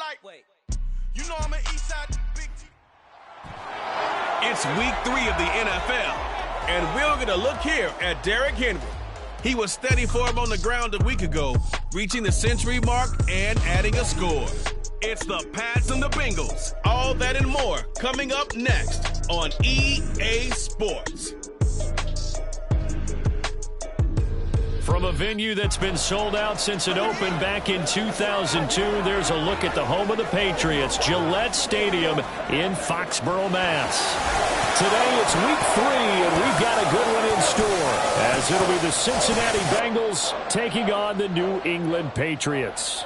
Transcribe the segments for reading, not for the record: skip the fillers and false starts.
like, you know I'm an east side big T. It's week 3 of the NFL, and we're going to look here at Derrick Henry. He was steady for him on the ground a week ago, reaching the century mark and adding a score. It's the Pats and the Bengals. All that and more coming up next on EA Sports. From a venue that's been sold out since it opened back in 2002, there's a look at the home of the Patriots, Gillette Stadium in Foxborough, Mass. Today it's week 3, and we've got a good one in store, as it'll be the Cincinnati Bengals taking on the New England Patriots.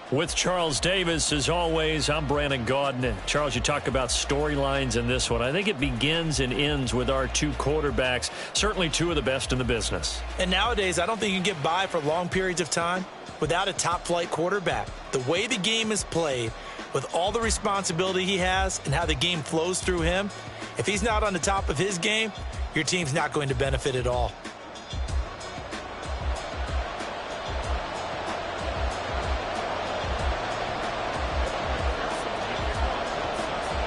With Charles Davis, as always, I'm Brandon Gaudin. And Charles, you talk about storylines in this one. I think it begins and ends with our two quarterbacks, certainly two of the best in the business. And nowadays, I don't think you can get by for long periods of time without a top-flight quarterback. The way the game is played, with all the responsibility he has and how the game flows through him, if he's not on the top of his game, your team's not going to benefit at all.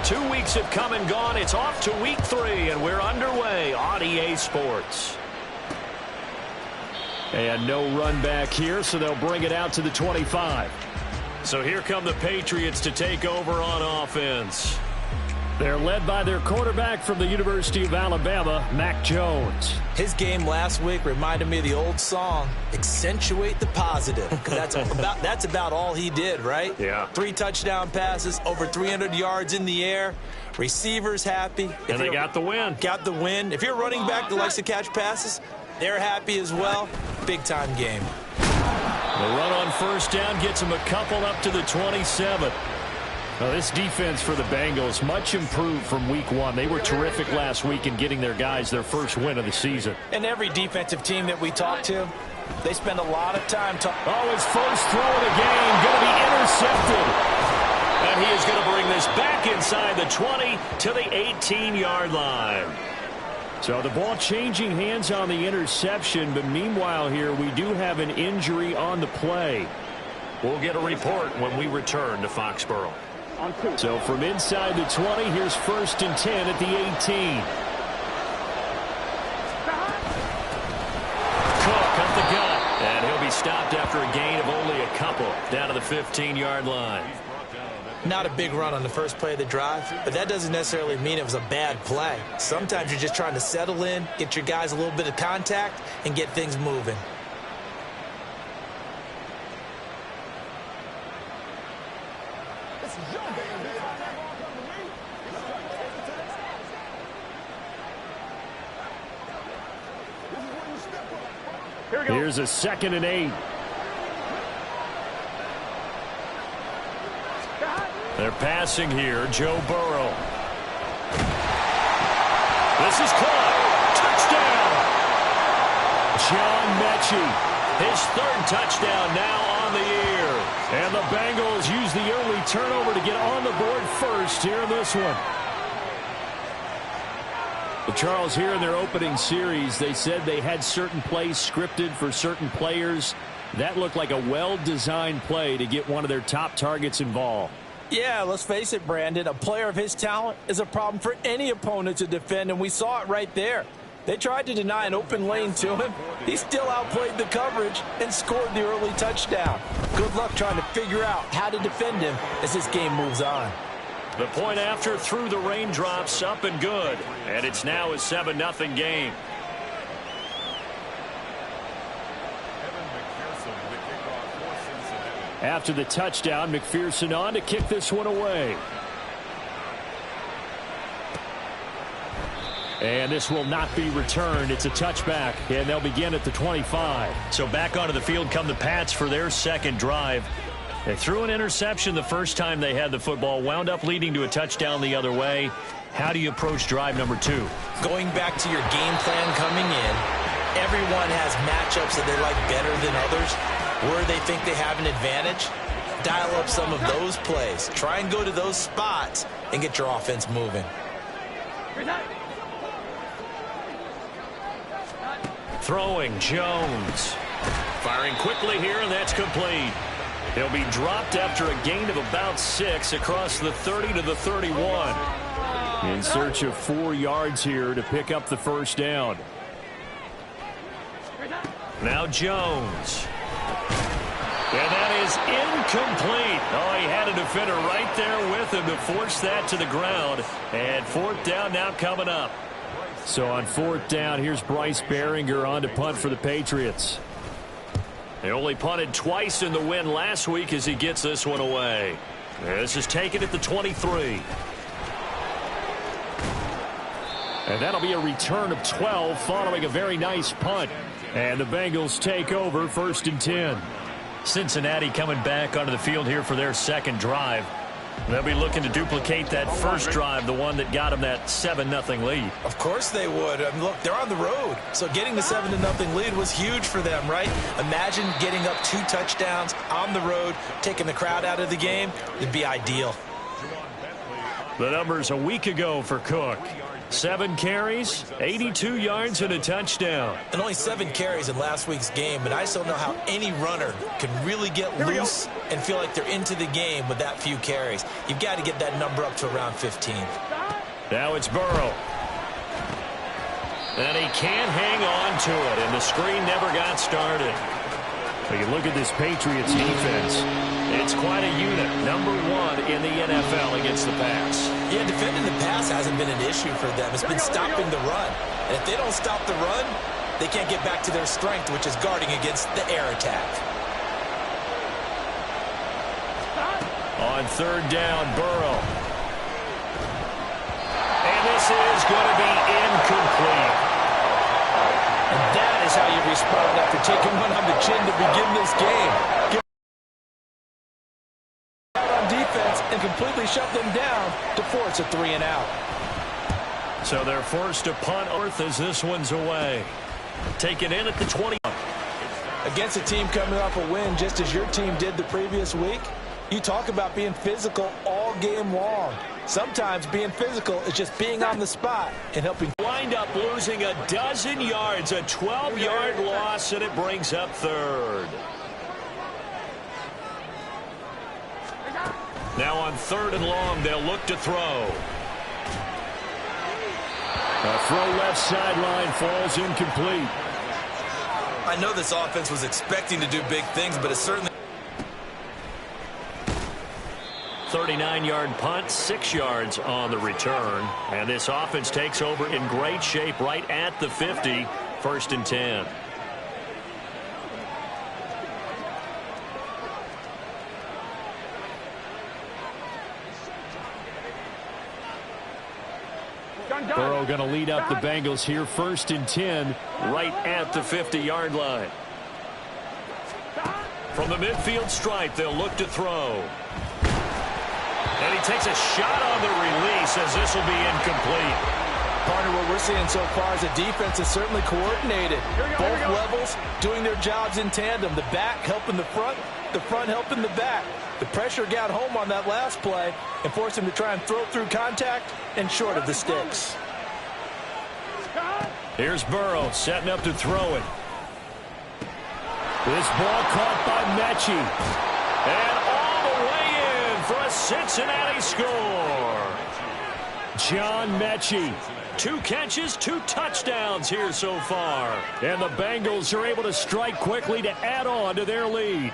2 weeks have come and gone. It's off to week 3, and we're underway on EA Sports. And no run back here, so they'll bring it out to the 25. So here come the Patriots to take over on offense. They're led by their quarterback from the University of Alabama, Mac Jones. His game last week reminded me of the old song, Accentuate the Positive, because that's about all he did, right? Yeah. 3 touchdown passes, over 300 yards in the air, receivers happy. And they got the win. Got the win. If you're running back that likes to catch passes, they're happy as well. Big-time game. The run on first down gets him a couple up to the 27. Now, this defense for the Bengals, much improved from week 1. They were terrific last week in getting their guys their first win of the season. And every defensive team that we talk to, they spend a lot of time talking. Oh, his first throw of the game going to be intercepted. And he is going to bring this back inside the 20 to the 18-yard line. So the ball changing hands on the interception, but meanwhile here we do have an injury on the play. We'll get a report when we return to Foxborough. So from inside the 20, here's 1st and 10 at the 18. Cook up the gut, and he'll be stopped after a gain of only a couple down to the 15-yard line. Not a big run on the first play of the drive, but that doesn't necessarily mean it was a bad play. Sometimes you're just trying to settle in, get your guys a little bit of contact, and get things moving. Here's a 2nd and 8. They're passing here. Joe Burrow. This is caught. Touchdown. John Mechie. His 3rd touchdown now on the year. And the Bengals use the early turnover to get on the board first here in this one. Well, Charles, here in their opening series, they said they had certain plays scripted for certain players. That looked like a well-designed play to get one of their top targets involved. Yeah, let's face it, Brandon. A player of his talent is a problem for any opponent to defend, and we saw it right there. They tried to deny an open lane to him. He still outplayed the coverage and scored the early touchdown. Good luck trying to figure out how to defend him as this game moves on. The point after through the raindrops, up and good. And it's now a 7-0 game. After the touchdown, McPherson on to kick this one away. And this will not be returned. It's a touchback, and they'll begin at the 25. So back onto the field come the Pats for their 2nd drive. They threw an interception the first time they had the football, wound up leading to a touchdown the other way. How do you approach drive number 2? Going back to your game plan coming in, everyone has matchups that they like better than others, where they think they have an advantage. Dial up some of those plays. Try and go to those spots and get your offense moving. Throwing Jones. Firing quickly here, and that's complete. He'll be dropped after a gain of about 6 across the 30 to the 31. In search of 4 yards here to pick up the first down. Now Jones. And that is incomplete. Oh, he had a defender right there with him to force that to the ground. And 4th down now coming up. So on 4th down, here's Bryce Baringer on to punt for the Patriots. They only punted twice in the win last week as he gets this one away. This is taken at the 23. And that'll be a return of 12 following a very nice punt. And the Bengals take over 1st and 10. Cincinnati coming back onto the field here for their second drive. They'll be looking to duplicate that first drive, the one that got them that 7-0 lead. Of course they would. I mean, look, they're on the road. So getting the 7-0 lead was huge for them, right? Imagine getting up 2 touchdowns on the road, taking the crowd out of the game. It'd be ideal. The numbers a week ago for Cook. 7 carries, 82 yards, and a touchdown. And only 7 carries in last week's game, but I just don't know how any runner can really get loose and feel like they're into the game with that few carries. You've got to get that number up to around 15. Now it's Burrow. And he can't hang on to it, and the screen never got started. You look at this Patriots defense. It's quite a unit. Number 1 in the NFL against the pass. Yeah, defending the pass hasn't been an issue for them. It's been stopping the run. And if they don't stop the run, they can't get back to their strength, which is guarding against the air attack. On 3rd down, Burrow. And this is going to be incomplete. And that is how you respond after taking one on the chin to begin this game. Get out on defense and completely shut them down to force a 3-and-out. So they're forced to punt Earth as this one's away. Taken in at the 20. Against a team coming off a win just as your team did the previous week, you talk about being physical all game long. Sometimes being physical is just being on the spot and helping. Wind up losing a dozen yards, a 12-yard loss, and it brings up 3rd. Now on 3rd and long, they'll look to throw. A throw left sideline falls incomplete. I know this offense was expecting to do big things, but it's certainly 39-yard punt, 6 yards on the return. And this offense takes over in great shape right at the 50, 1st and 10. Burrow going to lead up the Bengals here, 1st and 10, right at the 50-yard line. From the midfield stripe, they'll look to throw. And he takes a shot on the release as this will be incomplete. Partner, what we're seeing so far is the defense is certainly coordinated. Both levels doing their jobs in tandem. The back helping the front helping the back. The pressure got home on that last play and forced him to try and throw through contact and short of the sticks. Here's Burrow setting up to throw it. This ball caught by Mechie. And all the way in for a Cincinnati score. John Mechie. 2 catches, 2 touchdowns here so far. And the Bengals are able to strike quickly to add on to their lead.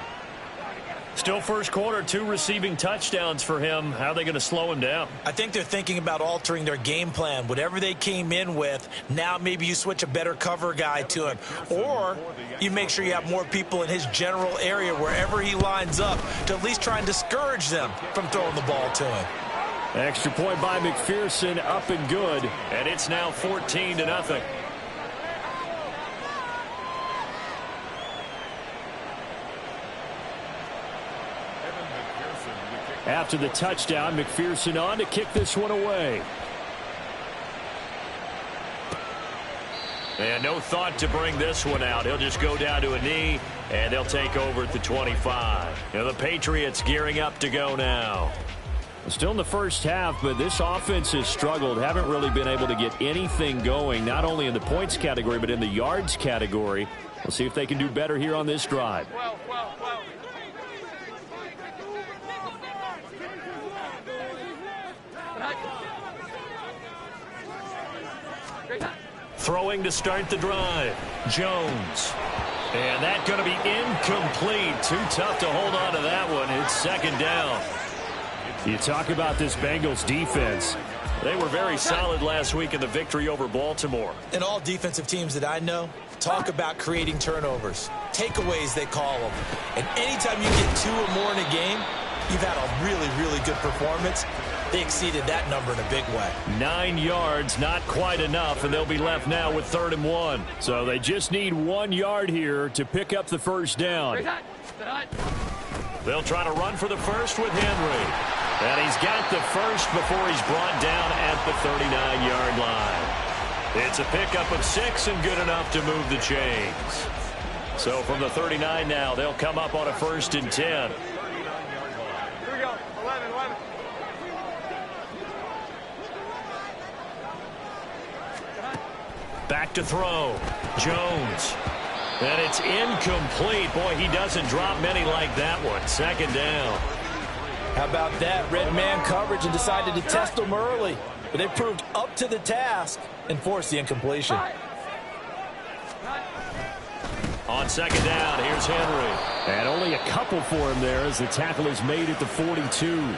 Still first quarter, 2 receiving touchdowns for him. How are they going to slow him down? I think they're thinking about altering their game plan. Whatever they came in with, now maybe you switch a better cover guy to him. Or you make sure you have more people in his general area wherever he lines up to at least try and discourage them from throwing the ball to him. Extra point by McPherson, up and good. And it's now 14-0. After the touchdown, McPherson on to kick this one away. And no thought to bring this one out. He'll just go down to a knee, and they'll take over at the 25. Now the Patriots gearing up to go now. Still in the first half, but this offense has struggled. Haven't really been able to get anything going, not only in the points category, but in the yards category. We'll see if they can do better here on this drive. Throwing to start the drive. Jones. And that's going to be incomplete. Too tough to hold on to that one. It's second down. You talk about this Bengals defense. They were very solid last week in the victory over Baltimore. And all defensive teams that I know talk about creating turnovers. Takeaways, they call them. And anytime you get 2 or more in a game, you've had a really, really good performance. They exceeded that number in a big way. 9 yards, not quite enough, and they'll be left now with 3rd and 1. So they just need 1 yard here to pick up the first down. They'll try to run for the first with Henry. And he's got the first before he's brought down at the 39-yard line. It's a pickup of 6 and good enough to move the chains. So from the 39 now, they'll come up on a 1st and 10. Back to throw. Jones. And it's incomplete. Boy, he doesn't drop many like that one. 2nd down. How about that? Red man coverage and decided to test them early. But they proved up to the task and forced the incompletion. On 2nd down, here's Henry. And only a couple for him there as the tackle is made at the 42.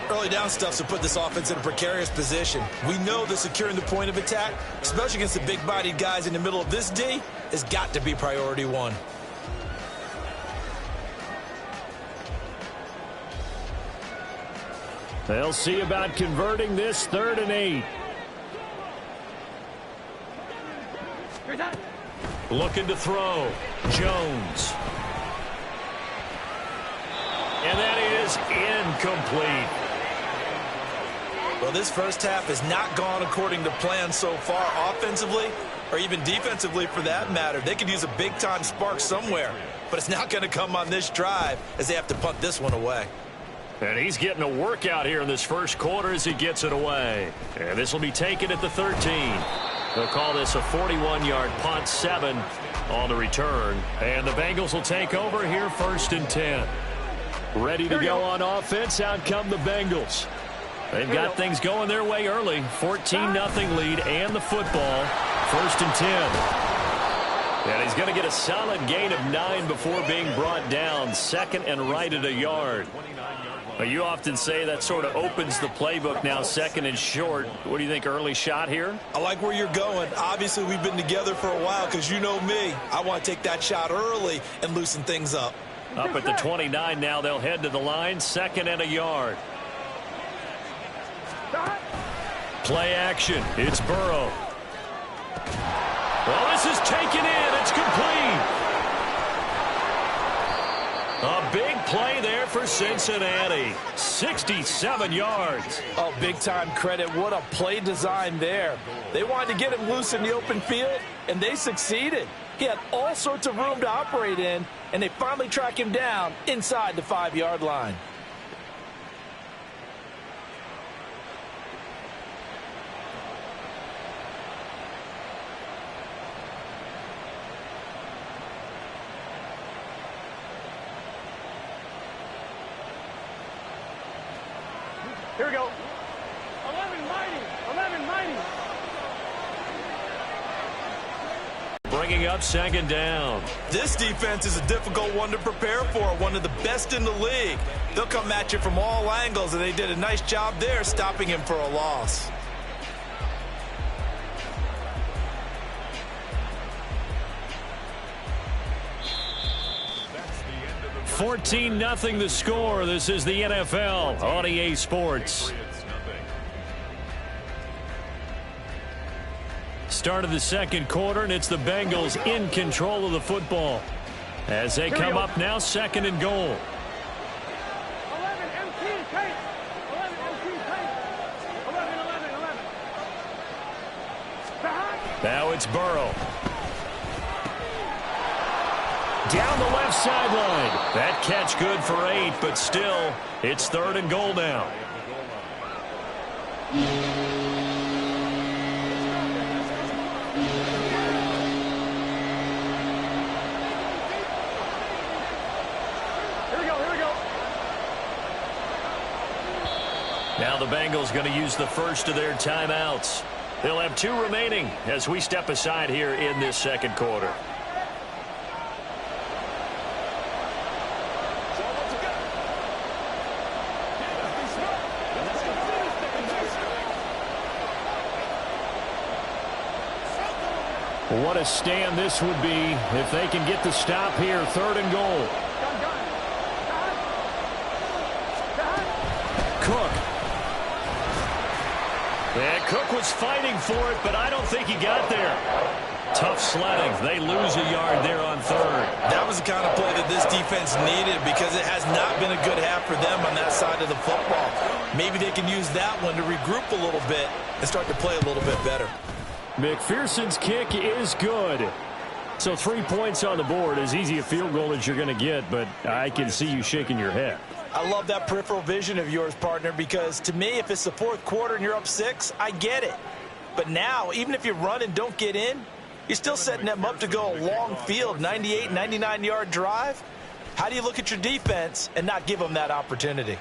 Early down stuffs to put this offense in a precarious position. We know that securing the point of attack, especially against the big-bodied guys in the middle of this D, has got to be priority 1. They'll see about converting this 3rd and 8. Looking to throw. Jones. And that is incomplete. Well, this first half has not gone according to plan so far offensively or even defensively for that matter. They could use a big-time spark somewhere, but it's not going to come on this drive as they have to punt this one away. And he's getting a workout here in this first quarter as he gets it away. And this will be taken at the 13. They'll call this a 41-yard punt, 7 on the return. And the Bengals will take over here 1st and 10. Ready to go on offense. Out come the Bengals. They've got things going their way early. 14-0 lead and the football. 1st and 10. And he's going to get a solid gain of 9 before being brought down. 2nd and right at a yard. You often say that sort of opens the playbook now, 2nd and short. What do you think, early shot here? I like where you're going. Obviously, we've been together for a while because you know me. I want to take that shot early and loosen things up. Up at the 29 now, they'll head to the line, 2nd and a yard. Play action. It's Burrow. Well, this is taken in. It's complete. A big play there for Cincinnati. 67 yards. Oh, big-time credit. What a play design there. They wanted to get him loose in the open field, and they succeeded. He had all sorts of room to operate in, and they finally track him down inside the 5-yard line. Here we go. 11 mighty. 11 mighty. Bringing up 2nd down. This defense is a difficult one to prepare for, one of the best in the league. They'll come at you from all angles, and they did a nice job there stopping him for a loss. 14-0 the score. This is the NFL on EA Sports. Start of the 2nd quarter, and it's the Bengals in control of the football. As they come up now, 2nd and goal. 11 MT tight. 11 MT tight. 11. Now it's Burrow. Down the left sideline. That catch good for 8, but still, it's 3rd and goal now. Now the Bengals going to use the first of their timeouts. They'll have 2 remaining as we step aside here in this second quarter. What a stand this would be if they can get the stop here. 3rd and goal. Cook. And Cook was fighting for it, but I don't think he got there. Tough sledding. They lose a yard there on 3rd. That was the kind of play that this defense needed because it has not been a good half for them on that side of the football. Maybe they can use that one to regroup a little bit and start to play a little bit better. McPherson's kick is good. So 3 points on the board, as easy a field goal as you're going to get, but I can see you shaking your head. I love that peripheral vision of yours, partner, because to me, if it's the 4th quarter and you're up 6, I get it. But now, even if you run and don't get in, you're still setting them up to go a long field, 98, 99-yard drive. How do you look at your defense and not give them that opportunity?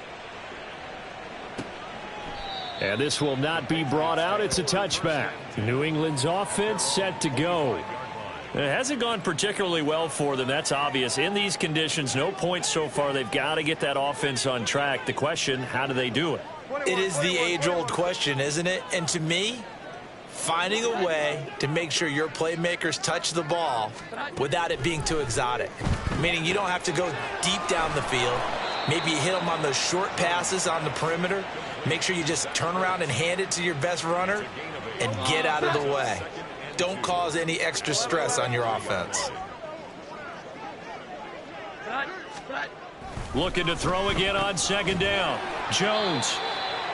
And this will not be brought out. It's a touchback. New England's offense set to go. It hasn't gone particularly well for them. That's obvious. In these conditions, no points so far. They've got to get that offense on track. The question, how do they do it? It is the age-old question, isn't it? And to me, finding a way to make sure your playmakers touch the ball without it being too exotic. Meaning you don't have to go deep down the field. Maybe you hit them on those short passes on the perimeter. Make sure you just turn around and hand it to your best runner and get out of the way. Don't cause any extra stress on your offense. Looking to throw again on 2nd down. Jones.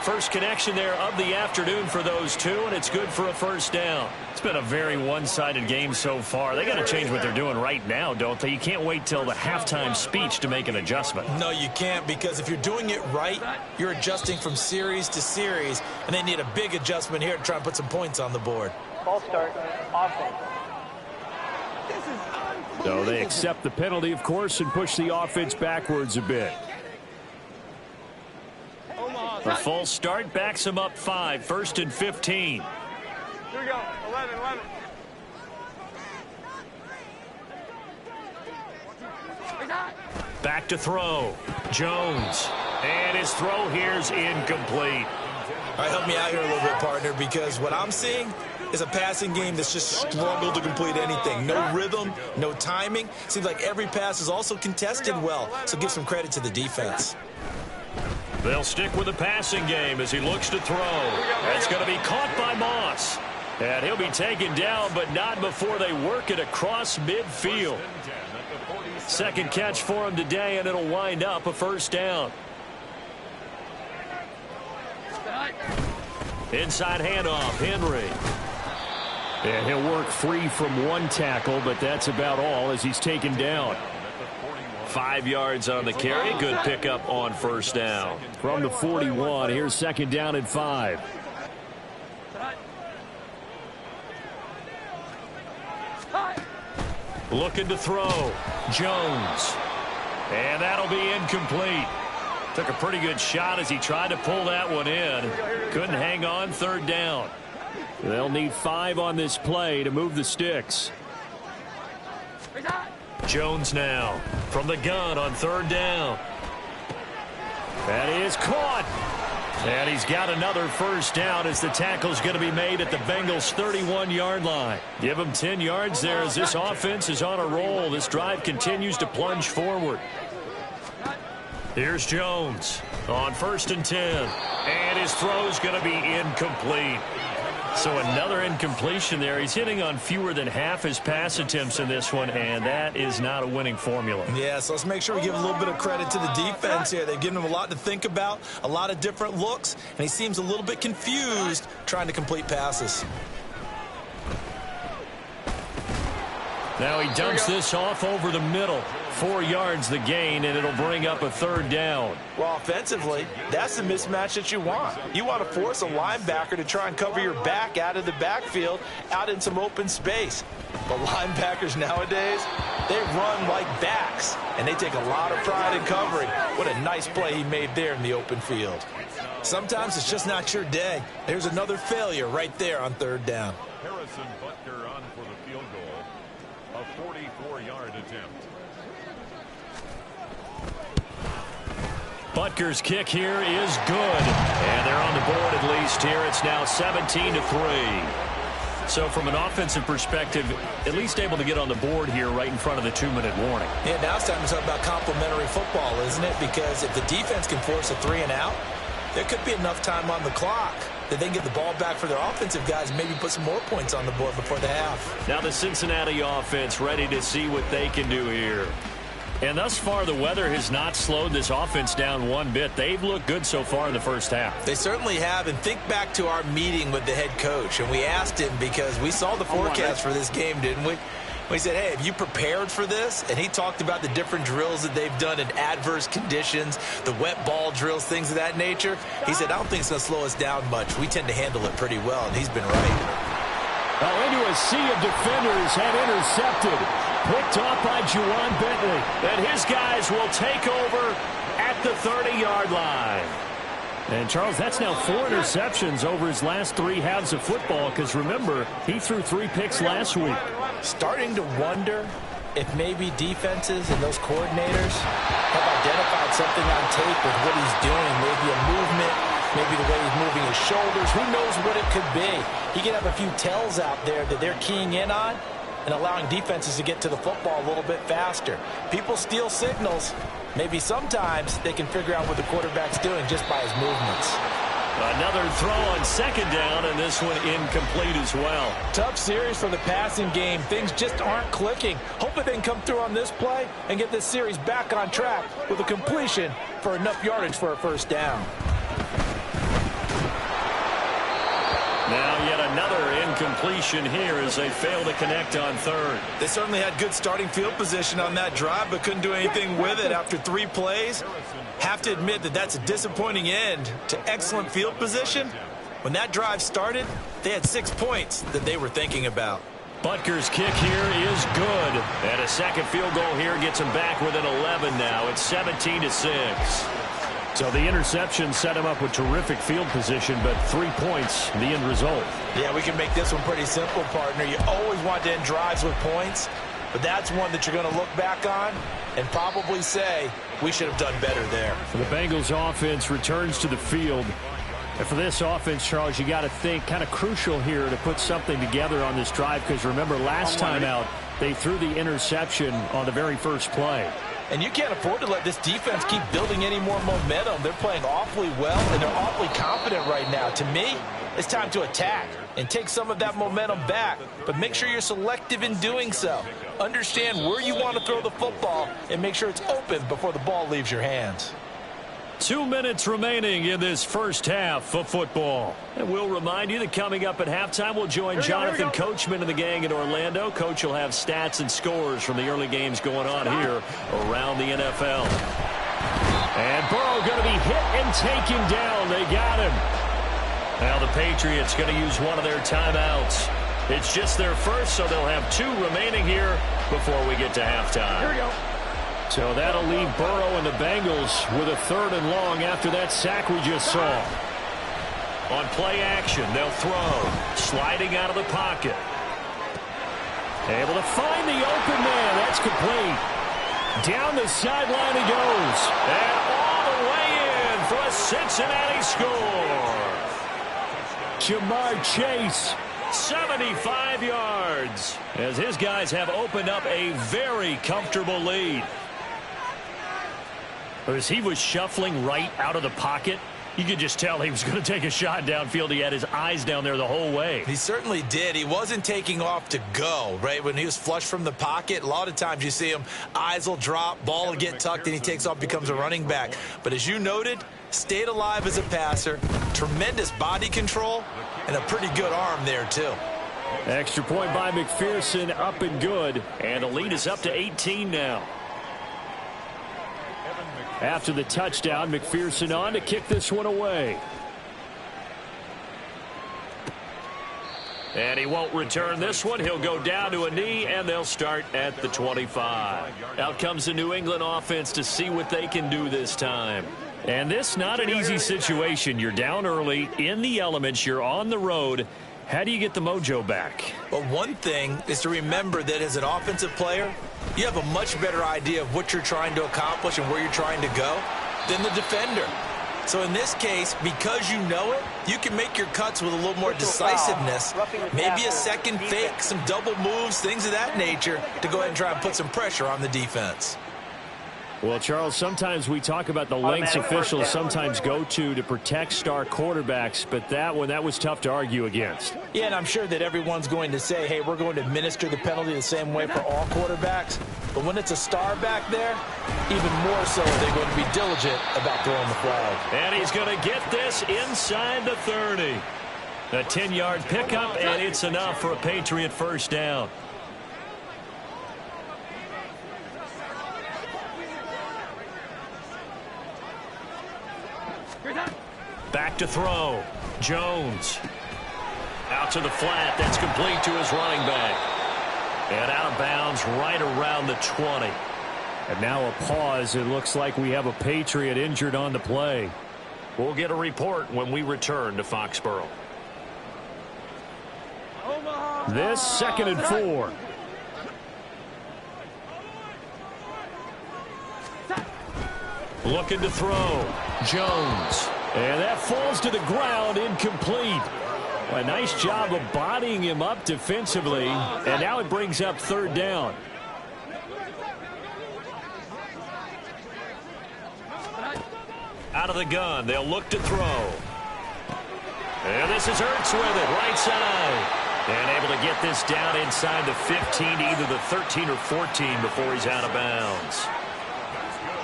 First connection there of the afternoon for those 2, and it's good for a 1st down. It's been a very one-sided game so far. They got to change what they're doing right now, don't they? You can't wait till the halftime speech to make an adjustment. No, you can't, because if you're doing it right, you're adjusting from series to series, and they need a big adjustment here to try and put some points on the board. Ball start. Offense. So they accept the penalty, of course, and push the offense backwards a bit. A false start backs them up 5, 1st and 15. Here we go. 11. Back to throw. Jones. And his throw here's incomplete. All right, help me out here a little bit, partner, because what I'm seeing is a passing game that's just struggled to complete anything. No rhythm, no timing. Seems like every pass is also contested well, so give some credit to the defense. They'll stick with the passing game as he looks to throw. That's going to be caught by Moss. And he'll be taken down, but not before they work it across midfield. Second catch for him today, and it'll wind up a 1st down. Inside handoff, Henry. And he'll work free from 1 tackle, but that's about all as he's taken down. 5 yards on the carry. Good pickup on 1st down. From the 41, here's 2nd down and 5. Looking to throw. Jones. And that'll be incomplete. Took a pretty good shot as he tried to pull that one in. Couldn't hang on. 3rd down. They'll need 5 on this play to move the sticks. Jones now from the gun on 3rd down. That is caught. And he's got another 1st down as the tackle's going to be made at the Bengals' 31-yard line. Give him 10 yards there as this offense is on a roll. This drive continues to plunge forward. Here's Jones on 1st and 10. And his throw's going to be incomplete. So another incompletion there. He's hitting on fewer than half his pass attempts in this one, and that is not a winning formula. Yeah, so let's make sure we give a little bit of credit to the defense here. They've given him a lot to think about, a lot of different looks, and he seems a little bit confused trying to complete passes. Now he dumps this off over the middle. 4 yards the gain, and it'll bring up a 3rd down. Well, offensively, that's the mismatch that you want. You want to force a linebacker to try and cover your back out of the backfield, out in some open space. But linebackers nowadays, they run like backs, and they take a lot of pride in covering. What a nice play he made there in the open field. Sometimes it's just not your day. There's another failure right there on third down. Harrison Butker on for the field goal. A 44-yard attempt. Butker's kick here is good. And they're on the board at least here. It's now 17-3. So from an offensive perspective, at least able to get on the board here right in front of the 2-minute warning. Yeah, now it's time to talk about complementary football, isn't it? Because if the defense can force a 3 and out, there could be enough time on the clock that they can get the ball back for their offensive guys and maybe put some more points on the board before the half. Now the Cincinnati offense ready to see what they can do here. And thus far, the weather has not slowed this offense down one bit. They've looked good so far in the first half. They certainly have. And think back to our meeting with the head coach. And we asked him because we saw the forecast for this game, didn't we? We said, hey, have you prepared for this? And he talked about the different drills that they've done in adverse conditions, the wet ball drills, things of that nature. He said, I don't think it's going to slow us down much. We tend to handle it pretty well, and he's been right. Now into a sea of defenders and intercepted. Picked off by Juwan Bentley. And his guys will take over at the 30-yard line. And, Charles, that's now 4 interceptions over his last 3 halves of football because, remember, he threw 3 picks last week. Starting to wonder if maybe defenses and those coordinators have identified something on tape with what he's doing, maybe a movement, maybe the way he's moving his shoulders. Who knows what it could be? He could have a few tells out there that they're keying in on and allowing defenses to get to the football a little bit faster. People steal signals. Maybe sometimes they can figure out what the quarterback's doing just by his movements. Another throw on second down, and this one incomplete as well. Tough series for the passing game. Things just aren't clicking. Hopefully they can come through on this play and get this series back on track with a completion for enough yardage for a first down. Now yet another incompletion here as they fail to connect on third. They certainly had good starting field position on that drive, but couldn't do anything with it after 3 plays. Have to admit that that's a disappointing end to excellent field position. When that drive started, they had 6 points that they were thinking about. Butker's kick here is good. And a second field goal here gets them back within 11 now. It's 17-6. So the interception set him up with terrific field position, but 3 points, the end result. Yeah, we can make this one pretty simple, partner. You always want to end drives with points, but that's one that you're going to look back on and probably say, we should have done better there. The Bengals offense returns to the field. And for this offense, Charles, you got to think kind of crucial here to put something together on this drive because remember last time out, they threw the interception on the very first play. And you can't afford to let this defense keep building any more momentum. They're playing awfully well, and they're awfully confident right now. To me, it's time to attack and take some of that momentum back, but make sure you're selective in doing so. Understand where you want to throw the football and make sure it's open before the ball leaves your hands. 2 minutes remaining in this first half of football. And we'll remind you that coming up at halftime, we'll join Jonathan Coachman and the gang in Orlando. Coach will have stats and scores from the early games going on here around the NFL. And Burrow going to be hit and taken down. They got him. Now the Patriots going to use one of their timeouts. It's just their first, so they'll have 2 remaining here before we get to halftime. Here we go. So that'll leave Burrow and the Bengals with a 3rd and long after that sack we just saw. On play action, they'll throw. Sliding out of the pocket. Able to find the open man. That's complete. Down the sideline he goes. And all the way in for a Cincinnati score. Jamar Chase. 75 yards. As his guys have opened up a very comfortable lead. As he was shuffling right out of the pocket, you could just tell he was going to take a shot downfield. He had his eyes down there the whole way. He certainly did. He wasn't taking off to go, right? When he was flush from the pocket, a lot of times you see him, eyes will drop, ball will get tucked, and he takes off, becomes a running back. But as you noted, stayed alive as a passer, tremendous body control, and a pretty good arm there, too. Extra point by McPherson, up and good. And the lead is up to 18 now. After the touchdown, McPherson on to kick this one away. And he won't return this one. He'll go down to a knee, and they'll start at the 25. Out comes the New England offense to see what they can do this time. And this not an easy situation. You're down early, in the elements, you're on the road. How do you get the mojo back? Well, one thing is to remember that as an offensive player, you have a much better idea of what you're trying to accomplish and where you're trying to go than the defender. So in this case, because you know it, you can make your cuts with a little more decisiveness, maybe a second fake, some double moves, things of that nature, to go ahead and try and put some pressure on the defense. Well, Charles, sometimes we talk about the lengths officials sometimes go to protect star quarterbacks, but that was tough to argue against. Yeah, and I'm sure that everyone's going to say, hey, we're going to administer the penalty the same way for all quarterbacks. But when it's a star back there, even more so they're going to be diligent about throwing the flag. And he's going to get this inside the 30. A 10-yard pickup, and it's enough for a Patriot first down. Back to throw. Jones. Out to the flat. That's complete to his running back. And out of bounds right around the 20. And now a pause. It looks like we have a Patriot injured on the play. We'll get a report when we return to Foxborough. This 2nd and 4. Looking to throw. Jones. And that falls to the ground, incomplete. A nice job of bodying him up defensively. And now it brings up 3rd down. Out of the gun. They'll look to throw. And this is Ertz with it. Right side. And able to get this down inside the 15 to either the 13 or 14 before he's out of bounds.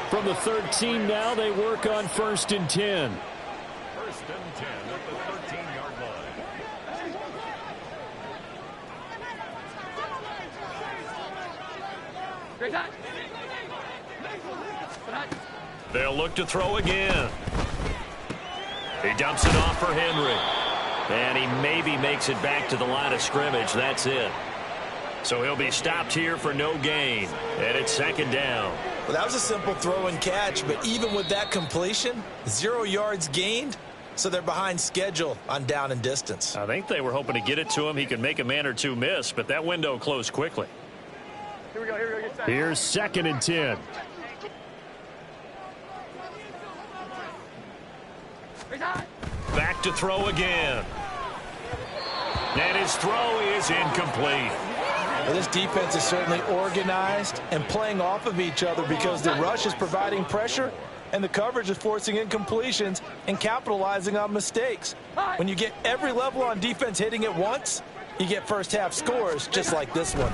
From the 13 now, they work on 1st and 10. 1st and 10 at the 13-yard line. They'll look to throw again. He dumps it off for Henry. And he maybe makes it back to the line of scrimmage. That's it. So he'll be stopped here for no gain. And it's 2nd down. Well, that was a simple throw and catch, but even with that completion, 0 yards gained, so they're behind schedule on down and distance. I think they were hoping to get it to him. He could make a man or two miss, but that window closed quickly. Here we go. Here's 2nd and 10. Back to throw again. And his throw is incomplete. Well, this defense is certainly organized and playing off of each other because the rush is providing pressure and the coverage is forcing incompletions and capitalizing on mistakes. When you get every level on defense hitting at once, you get first half scores just like this one.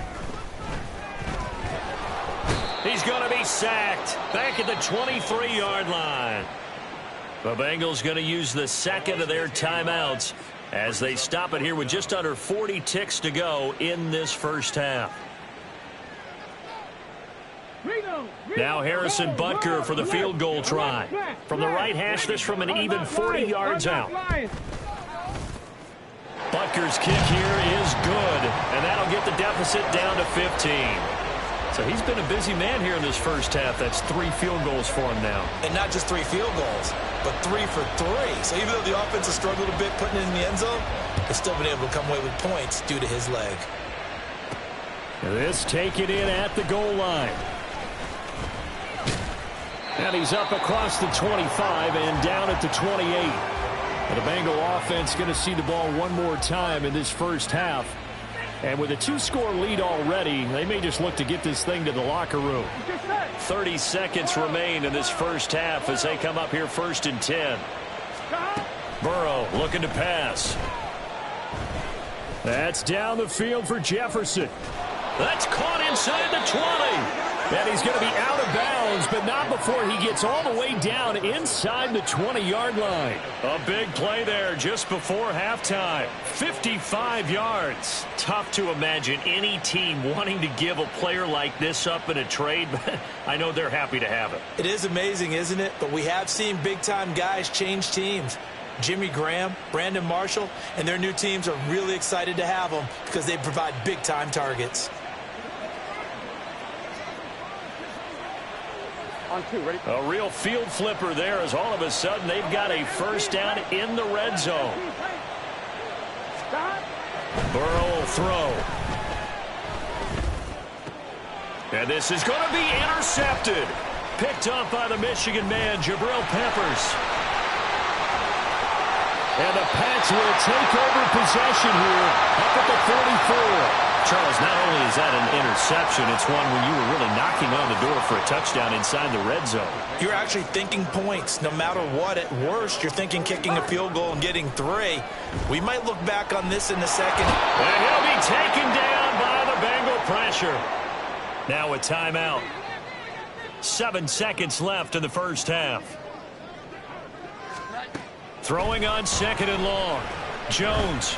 He's going to be sacked back at the 23-yard line. The Bengals going to use the 2nd of their timeouts as they stop it here with just under 40 ticks to go in this first half. Now Harrison Butker for the field goal try. From the right hash, this from an even 40 yards out. Butker's kick here is good, and that'll get the deficit down to 15. So he's been a busy man here in this first half. That's 3 field goals for him now. And not just 3 field goals, but 3 for 3. So even though the offense has struggled a bit putting it in the end zone, they've still been able to come away with points due to his leg. This taken in at the goal line. And he's up across the 25 and down at the 28. And the Bengal offense going to see the ball one more time in this first half. And with a 2-score lead already, they may just look to get this thing to the locker room. 30 seconds remain in this first half as they come up here 1st and 10. Burrow looking to pass. That's down the field for Jefferson. That's caught inside the 20. And he's going to be out of bounds, but not before he gets all the way down inside the 20-yard line. A big play there just before halftime. 55 yards. Tough to imagine any team wanting to give a player like this up in a trade, but I know they're happy to have it. It is amazing, isn't it? But we have seen big-time guys change teams. Jimmy Graham, Brandon Marshall, and their new teams are really excited to have them because they provide big-time targets. On 2, ready? A real field flipper there as all of a sudden they've got a first down in the red zone. Stop. Burrow will throw. And this is going to be intercepted. Picked up by the Michigan man, Jabril Peppers. And the Pats will take over possession here up at the 44. Charles, not only is that an interception, it's one where you were really knocking on the door for a touchdown inside the red zone. You're actually thinking points. No matter what, at worst, you're thinking kicking a field goal and getting 3. We might look back on this in a second. And he'll be taken down by the Bengal pressure. Now a timeout. 7 seconds left in the first half. Throwing on 2nd and long. Jones.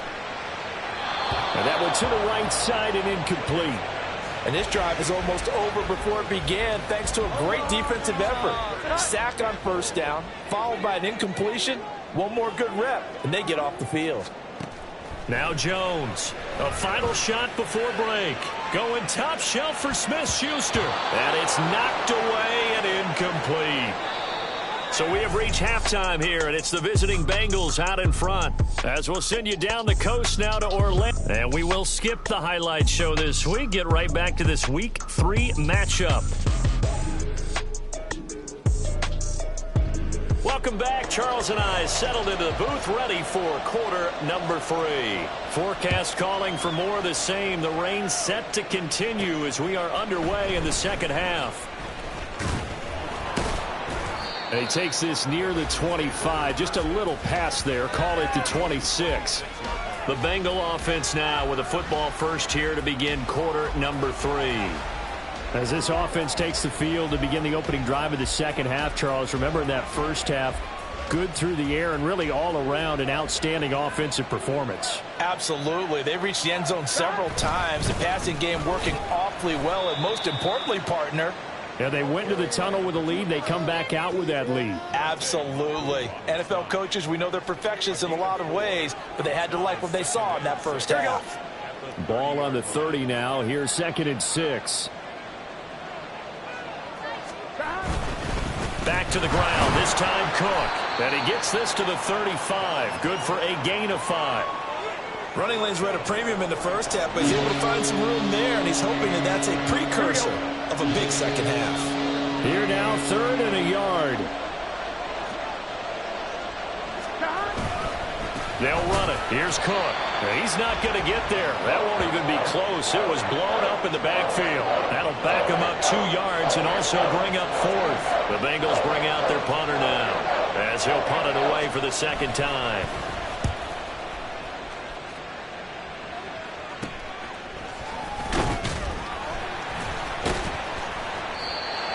And that one to the right side and incomplete. And this drive is almost over before it began thanks to a great defensive effort. Sack on first down, followed by an incompletion. One more good rep, and they get off the field. Now Jones. A final shot before break. Going top shelf for Smith-Schuster. And it's knocked away and incomplete. So we have reached halftime here, and it's the visiting Bengals out in front. As we'll send you down the coast now to Orlando. And we will skip the highlight show this week. Get right back to this Week 3 matchup. Welcome back. Charles and I settled into the booth, ready for quarter number 3. Forecast calling for more of the same. The rain set to continue as we are underway in the second half. And he takes this near the 25, just a little pass there. Call it the 26. The Bengal offense now with a football first here to begin quarter number 3. As this offense takes the field to begin the opening drive of the second half, Charles, remember in that first half, good through the air and really all around an outstanding offensive performance. Absolutely. They reached the end zone several times. The passing game working awfully well, and most importantly, partner, yeah, they went to the tunnel with a lead. They come back out with that lead. Absolutely. NFL coaches, we know they're perfectionists in a lot of ways, but they had to like what they saw in that first half. Ball on the 30 now. Here's 2nd and 6. Back to the ground. This time Cook. And he gets this to the 35. Good for a gain of 5. Running lanes were at a premium in the first half, but he's able to find some room there, and he's hoping that that's a precursor of a big second half. Here now, 3rd and a yard. They'll run it. Here's Cook. He's not going to get there. That won't even be close. It was blown up in the backfield. That'll back him up 2 yards and also bring up 4th. The Bengals bring out their punter now as he'll punt it away for the second time.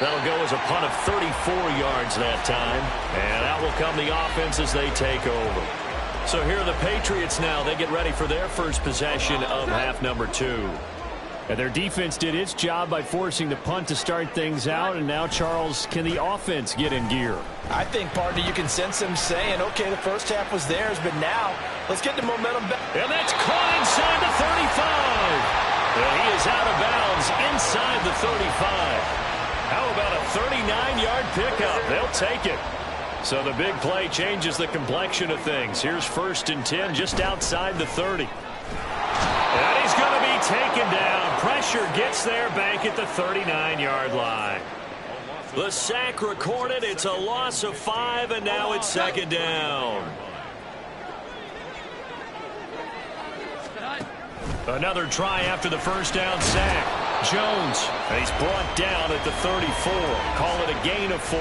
That'll go as a punt of 34 yards that time. And out will come the offense as they take over. So here are the Patriots now. They get ready for their first possession of half number 2. And their defense did its job by forcing the punt to start things out. And now, Charles, can the offense get in gear? I think, partner, you can sense them saying, okay, the first half was theirs, but now let's get the momentum back. And that's caught inside the 35. And he is out of bounds inside the 35. How about a 39-yard pickup? They'll take it. So the big play changes the complexion of things. Here's 1st and 10 just outside the 30. And he's going to be taken down. Pressure gets there back at the 39-yard line. The sack recorded. It's a loss of 5, and now it's 2nd down. Another try after the first down sack. Jones, he's brought down at the 34. Call it a gain of 4.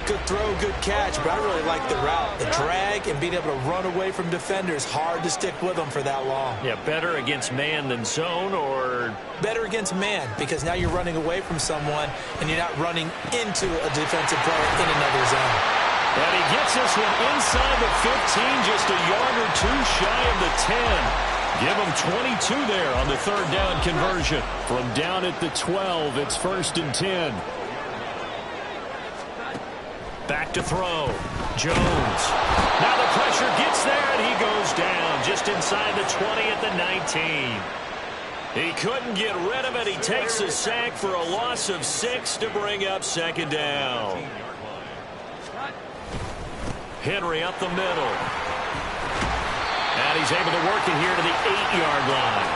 Good throw, good catch, but I really like the route. The drag and being able to run away from defenders, hard to stick with them for that long. Yeah, better against man than zone, or? Better against man, because now you're running away from someone and you're not running into a defensive player in another zone. And he gets this one inside the 15, just a yard or 2 shy of the 10. Give him 22 there on the 3rd down conversion. From down at the 12, it's 1st and 10. Back to throw. Jones. Now the pressure gets there, and he goes down just inside the 20 at the 19. He couldn't get rid of it. He takes a sack for a loss of 6 to bring up second down. Henry up the middle. And he's able to work it here to the 8-yard line.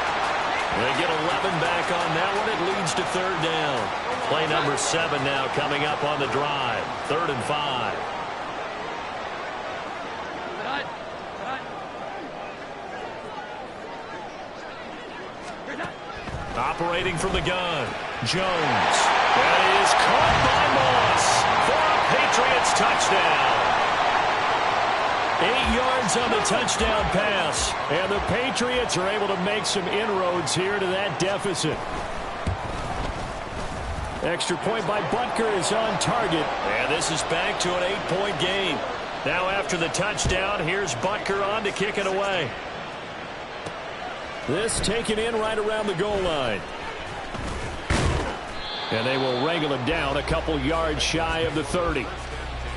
They get 11 back on that one. It leads to third down. Play number 7 now coming up on the drive. 3rd and 5. Operating from the gun, Jones. That is caught by Moss for a Patriots touchdown. 8 yards on the touchdown pass. And the Patriots are able to make some inroads here to that deficit. Extra point by Butker is on target. And this is back to an 8-point game. Now after the touchdown, here's Butker on to kick it away. This taken in right around the goal line. And they will wrangle it down a couple yards shy of the 30.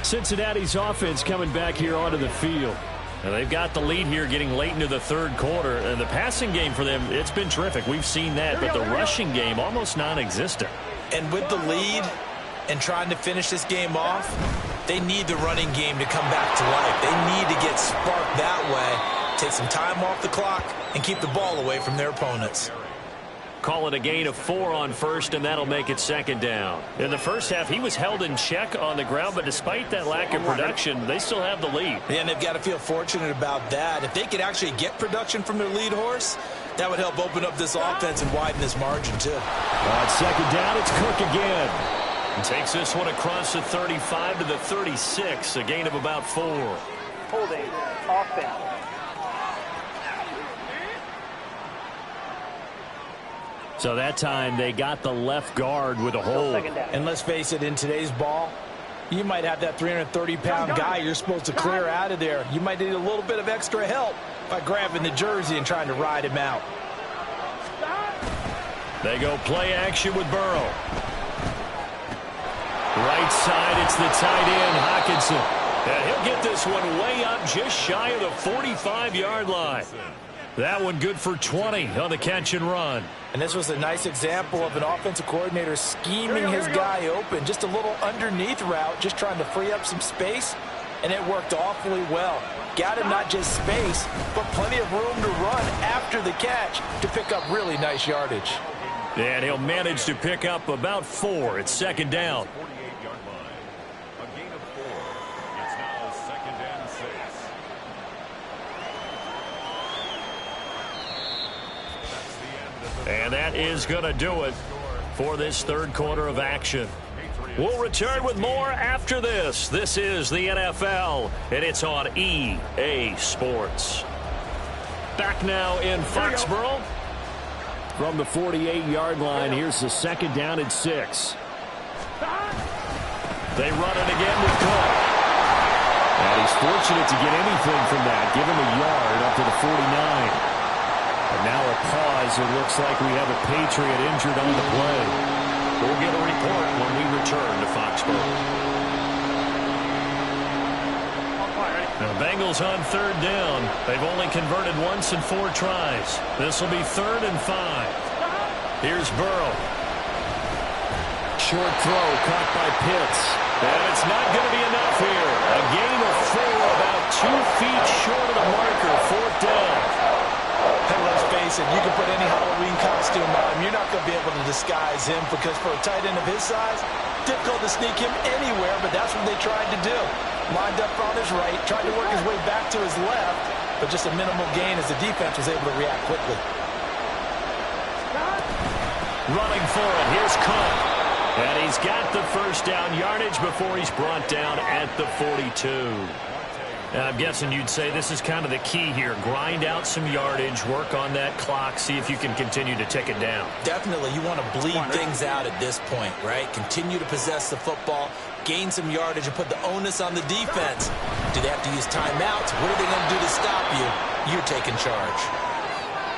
Cincinnati's offense coming back here onto the field. And they've got the lead here getting late into the third quarter. And the passing game for them, it's been terrific. We've seen that. But the rushing game, almost non-existent. And with the lead and trying to finish this game off, they need the running game to come back to life. They need to get sparked that way, take some time off the clock, and keep the ball away from their opponents. Call it a gain of 4 on first, and that'll make it second down. In the first half, he was held in check on the ground, but despite that lack of production, they still have the lead. And they've got to feel fortunate about that. If they could actually get production from their lead horse, that would help open up this offense and widen this margin, too. On second down, it's Cook again. And takes this one across the 35 to the 36, a gain of about 4. Holding. Offense. So that time they got the left guard with a hold. And let's face it, in today's ball, you might have that 330-pound guy you're supposed to clear out of there. You might need a little bit of extra help by grabbing the jersey and trying to ride him out. They go play action with Burrow. Right side, it's the tight end, Hockenson. And he'll get this one way up just shy of the 45-yard line. That one good for 20 on the catch and run. And this was a nice example of an offensive coordinator scheming his guy open. Just a little underneath route, just trying to free up some space, and it worked awfully well. Got him not just space, but plenty of room to run after the catch to pick up really nice yardage. And he'll manage to pick up about 4. It's second down. 48-yard line. A gain of 4. It's now 2nd and 6. And that is going to do it for this third quarter of action. We'll return with more after this. This is the NFL, and it's on EA Sports. Back now in Foxborough. From the 48-yard line, here's the second down and 6. They run it again with Cook. And he's fortunate to get anything from that. Give him a yard up to the 49. And now a pause. It looks like we have a Patriot injured on the play. We'll get a report when we return to Foxborough. Now the Bengals on third down. They've only converted once in 4 tries. This will be 3rd and 5. Here's Burrow. Short throw caught by Pitts. And it's not going to be enough here. A gain of 4, about 2 feet short of the marker. 4th down. And let's face it, you can put any Halloween costume on him. You're not going to be able to disguise him because for a tight end of his size, difficult to sneak him anywhere, but that's what they tried to do. Lined up on his right, tried to work his way back to his left, but just a minimal gain as the defense was able to react quickly. Running for it, here's Cook. And he's got the first down yardage before he's brought down at the 42. I'm guessing you'd say this is kind of the key here. Grind out some yardage, work on that clock, see if you can continue to tick it down. Definitely. You want to bleed things out at this point, right? Continue to possess the football, gain some yardage, and put the onus on the defense. Do they have to use timeouts? What are they going to do to stop you? You're taking charge.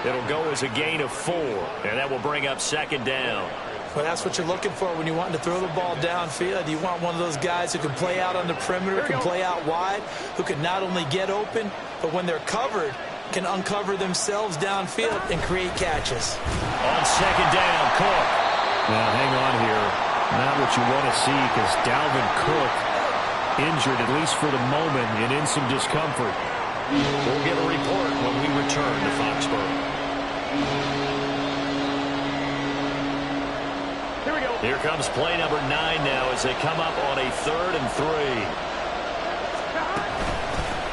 It'll go as a gain of 4, and that will bring up second down. Well, that's what you're looking for when you want to throw the ball downfield. You want one of those guys who can play out on the perimeter, can play out wide, who can not only get open, but when they're covered, can uncover themselves downfield and create catches. On second down, Cook. Now, hang on here. Not what you want to see because Dalvin Cook injured, at least for the moment, and in some discomfort. We'll get a report when we return to Foxborough. Here we go. Here comes play number 9 now as they come up on a 3rd and 3.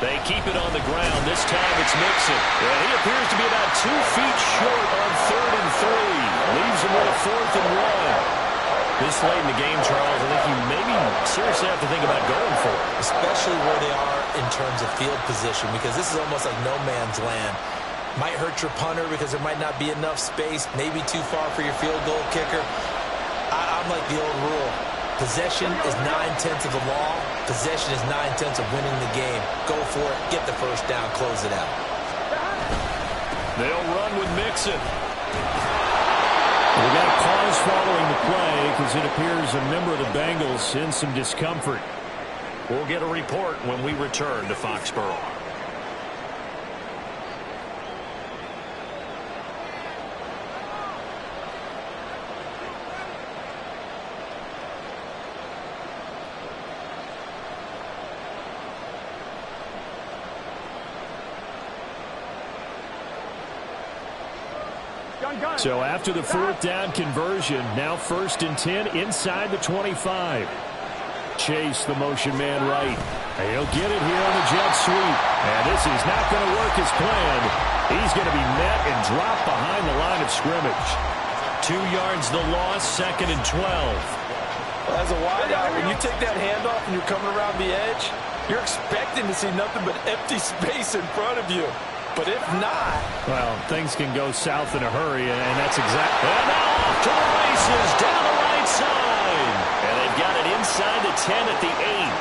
They keep it on the ground. This time it's Mixon. And he appears to be about 2 feet short on 3rd and 3. Leaves him with a 4th and 1. This late in the game, Charles, I think you maybe seriously have to think about going for it. Especially where they are in terms of field position, because this is almost like no man's land. Might hurt your punter because there might not be enough space, maybe too far for your field goal kicker. I'm like the old rule. Possession is 9/10 of the law. Possession is 9/10 of winning the game. Go for it. Get the first down. Close it out. They'll run with Mixon. We got a pause following the play because it appears a member of the Bengals in some discomfort. We'll get a report when we return to Foxborough. So after the 4th down conversion, now 1st and 10 inside the 25. Chase the motion man right. He'll get it here on the jet sweep. And this is not going to work as planned. He's going to be met and dropped behind the line of scrimmage. 2 yards the loss, 2nd and 12. Well, as a wideout, when you take that handoff and you're coming around the edge, you're expecting to see nothing but empty space in front of you. But if not... Well, things can go south in a hurry, and that's exactly... And now off to the races, down the right side. And they've got it inside the 10 at the 8.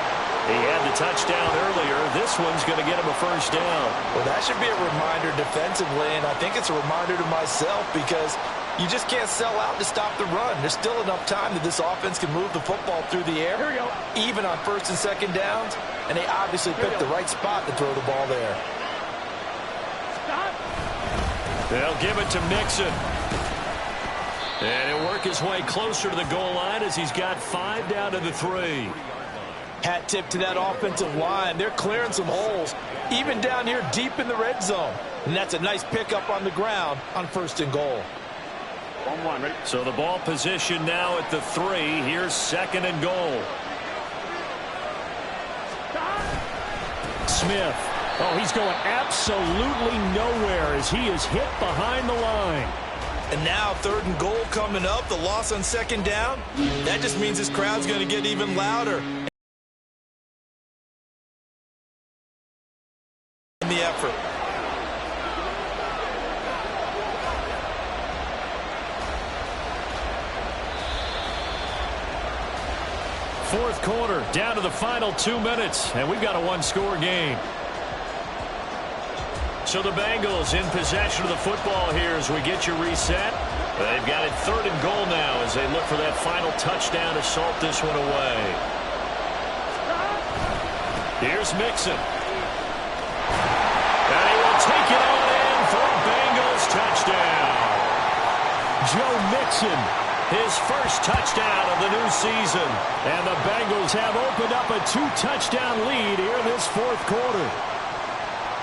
He had the touchdown earlier. This one's going to get him a first down. Well, that should be a reminder defensively, and I think it's a reminder to myself because you just can't sell out to stop the run. There's still enough time that this offense can move the football through the air, even on 1st and 2nd downs, and they obviously picked the right spot to throw the ball there. They'll give it to Mixon. And he'll work his way closer to the goal line as he's got 5 down to the 3. Hat tip to that offensive line. They're clearing some holes, even down here deep in the red zone. And that's a nice pickup on the ground on 1st and goal. 1-1, ready? So the ball position now at the 3. Here's 2nd and goal. Smith. Oh, he's going absolutely nowhere as he is hit behind the line. And now 3rd and goal coming up. The loss on 2nd down. That just means this crowd's going to get even louder. In the effort. Fourth quarter, down to the final 2 minutes, and we've got a 1-score game. So the Bengals in possession of the football here as we get you reset. They've got it 3rd and goal now as they look for that final touchdown to salt this one away. Here's Mixon. And he will take it on in for a Bengals touchdown. Joe Mixon, his first touchdown of the new season. And the Bengals have opened up a 2-touchdown lead here in this 4th quarter.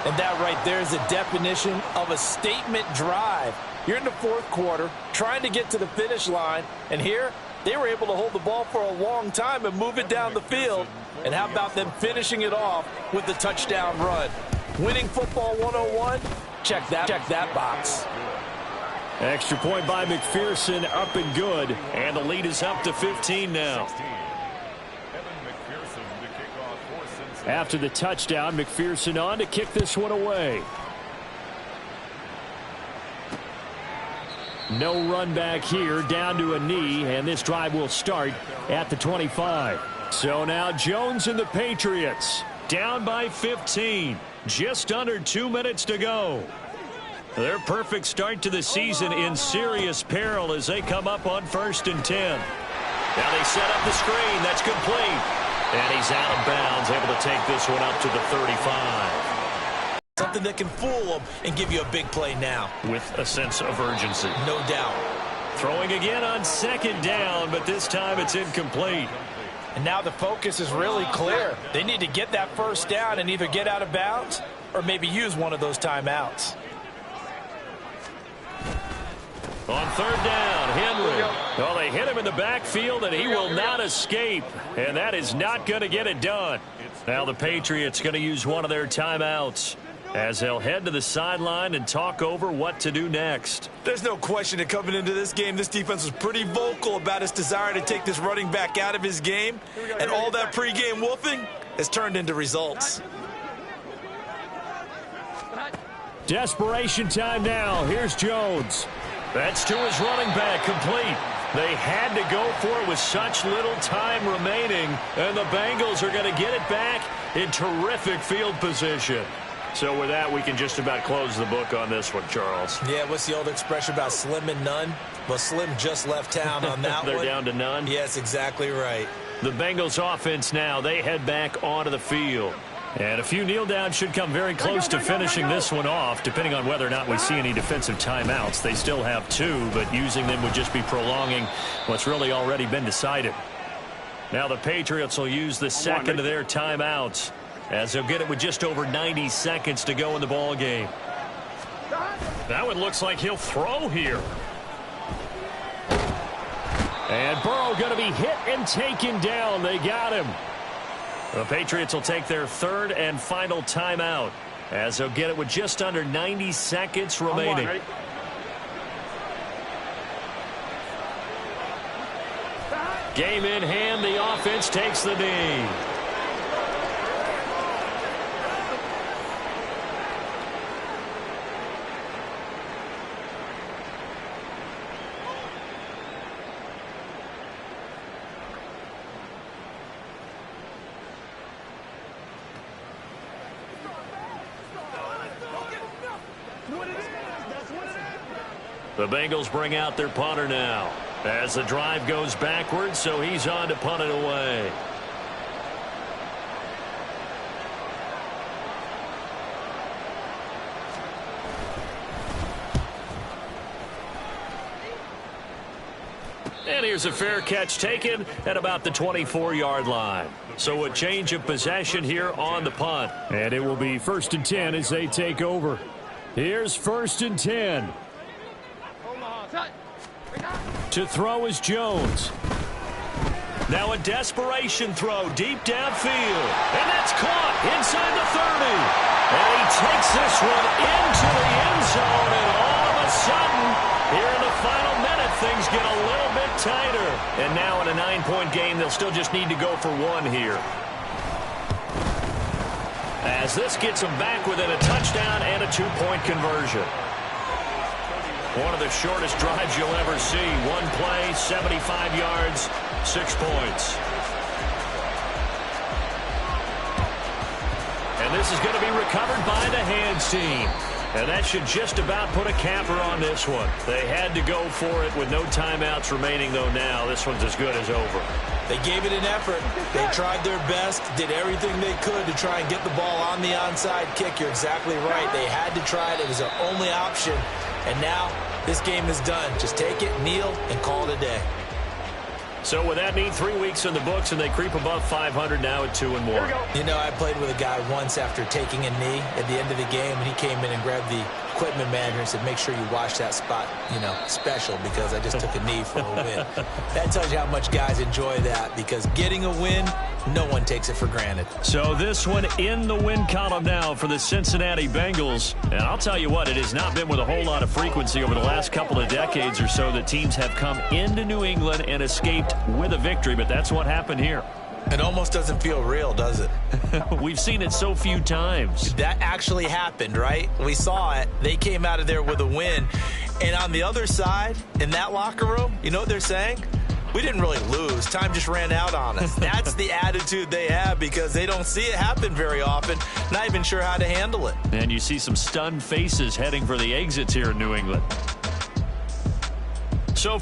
And that right there is the definition of a statement drive. You're in the 4th quarter, trying to get to the finish line, and here they were able to hold the ball for a long time and move it down the field. And how about them finishing it off with the touchdown run? Winning football 101? Check that box. Extra point by McPherson, up and good. And the lead is up to 15 now. After the touchdown, McPherson on to kick this one away. No run back here, down to a knee, and this drive will start at the 25. So now Jones and the Patriots down by 15. Just under 2 minutes to go. Their perfect start to the season in serious peril as they come up on 1st and 10. Now they set up the screen. That's complete. And he's out of bounds, able to take this one up to the 35. Something that can fool them and give you a big play now. With a sense of urgency. No doubt. Throwing again on second down, but this time it's incomplete. And now the focus is really clear. They need to get that first down and either get out of bounds or maybe use one of those timeouts. On third down, Henry. Well, they hit him in the backfield, and he will not escape. And that is not going to get it done. Now the Patriots going to use one of their timeouts as they'll head to the sideline and talk over what to do next. There's no question that coming into this game, this defense was pretty vocal about its desire to take this running back out of his game. And all that pregame wolfing has turned into results. Desperation time now. Here's Jones. That's to his running back, complete. They had to go for it with such little time remaining, and the Bengals are going to get it back in terrific field position. So with that, we can just about close the book on this one, Charles. Yeah, what's the old expression about slim and none? Well, Slim just left town on that They're one. down to none? Yes, exactly right. The Bengals offense now, they head back onto the field. And a few kneel downs should come very close to finishing this one off, depending on whether or not we see any defensive timeouts. They still have 2, but using them would just be prolonging what's really already been decided. Now the Patriots will use the second of their timeouts, as they'll get it with just over 90 seconds to go in the ball game. That one looks like he'll throw here. And Burrow going to be hit and taken down. They got him. The Patriots will take their third and final timeout, as they'll get it with just under 90 seconds remaining. Game in hand, the offense takes the knee. The Bengals bring out their punter now as the drive goes backwards, so he's on to punt it away. And here's a fair catch taken at about the 24-yard line. So a change of possession here on the punt. And it will be 1st and 10 as they take over. Here's 1st and 10. To throw is Jones. Now a desperation throw deep downfield. And that's caught inside the 30. And he takes this one into the end zone. And all of a sudden, here in the final minute, things get a little bit tighter. And now in a 9-point game, they'll still just need to go for 1 here. As this gets them back within a touchdown and a 2-point conversion. One of the shortest drives you'll ever see. 1 play, 75 yards, 6 points. And this is going to be recovered by the hands team. And that should just about put a capper on this one. They had to go for it with no timeouts remaining, though now this one's as good as over. They gave it an effort. They tried their best, did everything they could to try and get the ball on the onside kick. You're exactly right. They had to try it. It was their only option. And now this game is done. Just take it, kneel, and call it a day. So with that mean 3 weeks in the books, and they creep above 500 now at 2-1. You know, I played with a guy once after taking a knee at the end of the game, and he came in and grabbed the equipment manager and said, make sure you watch that spot, you know, special, because I just took a knee for a win. That tells you how much guys enjoy that, because getting a win, no one takes it for granted. So this one in the win column now for the Cincinnati Bengals. And I'll tell you what, it has not been with a whole lot of frequency over the last couple of decades or so that teams have come into New England and escaped with a victory, but that's what happened here. It almost doesn't feel real, does it? We've seen it so few times. That actually happened, right? We saw it. They came out of there with a win. And on the other side, in that locker room, you know what they're saying? We didn't really lose. Time just ran out on us. That's the attitude they have, because they don't see it happen very often. Not even sure how to handle it. And you see some stunned faces heading for the exits here in New England. So